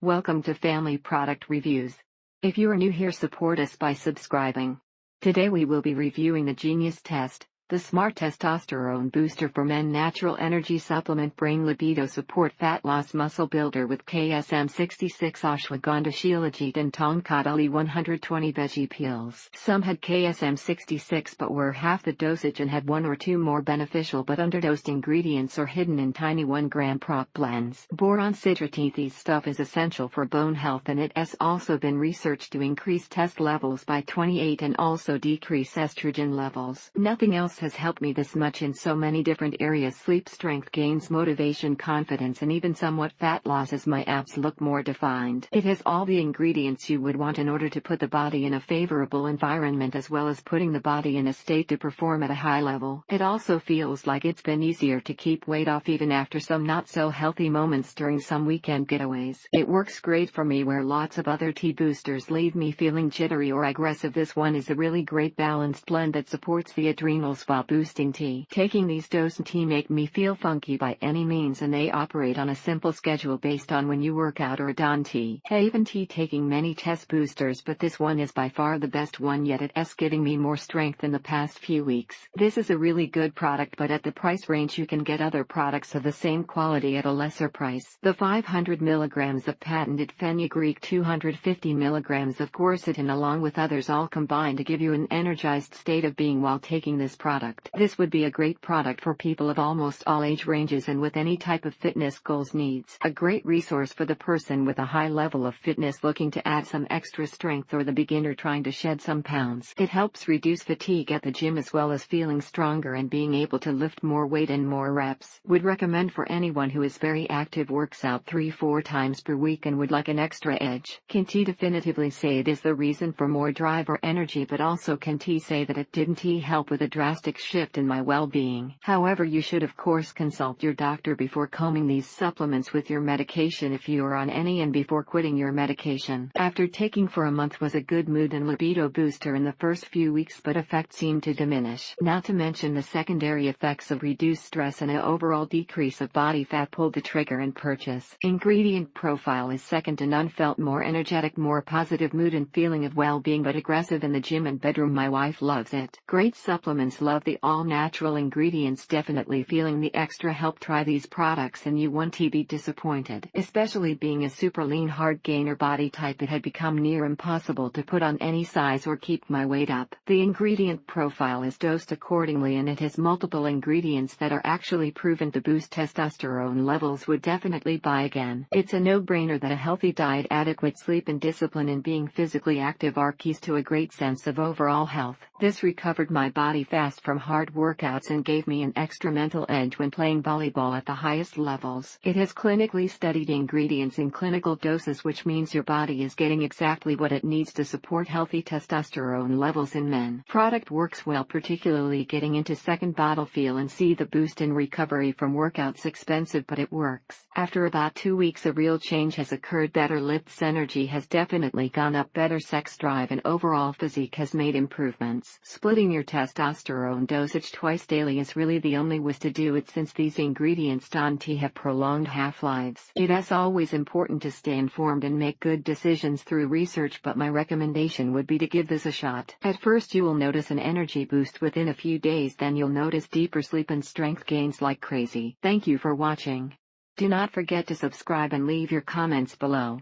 Welcome to Family Product Reviews. If you are new here, support us by subscribing. Today we will be reviewing the Genius Test, the Smart Testosterone Booster for Men Natural Energy Supplement Brain Libido Support Fat Loss Muscle Builder with KSM 66 Ashwagandha Shilajit and Tongkadali 120 Veggie Pills. Some had KSM 66 but were half the dosage and had one or two more beneficial but underdosed ingredients or hidden in tiny 1 gram prop blends. Boron citrate. This stuff is essential for bone health and it has also been researched to increase test levels by 28 and also decrease estrogen levels. Nothing else has helped me this much in so many different areas: sleep, strength gains, motivation, confidence, and even somewhat fat loss as my abs look more defined. It has all the ingredients you would want in order to put the body in a favorable environment as well as putting the body in a state to perform at a high level. It also feels like it's been easier to keep weight off even after some not so healthy moments during some weekend getaways. It works great for me where lots of other tea boosters leave me feeling jittery or aggressive. This one is a really great balanced blend that supports the adrenals while boosting tea. Taking these dose tea make me feel funky by any means, and they operate on a simple schedule based on when you work out or don tea. Haven tea taking many test boosters, but this one is by far the best one yet. It's giving me more strength in the past few weeks. This is a really good product, but at the price range you can get other products of the same quality at a lesser price. The 500 milligrams of patented fenugreek, 250 milligrams of quercetin along with others all combine to give you an energized state of being while taking this product. This would be a great product for people of almost all age ranges and with any type of fitness goals needs. A great resource for the person with a high level of fitness looking to add some extra strength or the beginner trying to shed some pounds. It helps reduce fatigue at the gym as well as feeling stronger and being able to lift more weight and more reps. Would recommend for anyone who is very active, works out 3-4 times per week and would like an extra edge. Can tea definitively say it is the reason for more drive or energy, but also can tea say that it didn't help with a drastic shift in my well-being? However, you should of course consult your doctor before combing these supplements with your medication if you are on any and before quitting your medication. After taking for a month was a good mood and libido booster in the first few weeks, but effects seemed to diminish. Not to mention the secondary effects of reduced stress and an overall decrease of body fat. Pulled the trigger and purchase. Ingredient profile is second to none. Felt more energetic, more positive mood and feeling of well-being, but aggressive in the gym and bedroom. My wife loves it. Great supplements. Love the all-natural ingredients. Definitely feeling the extra help. Try these products and you won't be disappointed. Especially being a super lean hard gainer body type, it had become near impossible to put on any size or keep my weight up. The ingredient profile is dosed accordingly and it has multiple ingredients that are actually proven to boost testosterone levels. Would definitely buy again. It's a no-brainer that a healthy diet, adequate sleep and discipline in being physically active are keys to a great sense of overall health. This recovered my body fast from hard workouts and gave me an extra mental edge when playing volleyball at the highest levels. It has clinically studied ingredients in clinical doses, which means your body is getting exactly what it needs to support healthy testosterone levels in men. Product works well, particularly getting into second bottle. Feel and see the boost in recovery from workouts. Expensive, but it works. After about 2 weeks a real change has occurred. Better lifts, energy has definitely gone up, better sex drive and overall physique has made improvements. Splitting your testosterone dosage twice daily is really the only way to do it, since these ingredients on tea have prolonged half-lives. It is always important to stay informed and make good decisions through research, but my recommendation would be to give this a shot. At first you will notice an energy boost within a few days, then you'll notice deeper sleep and strength gains like crazy. Thank you for watching. Do not forget to subscribe and leave your comments below.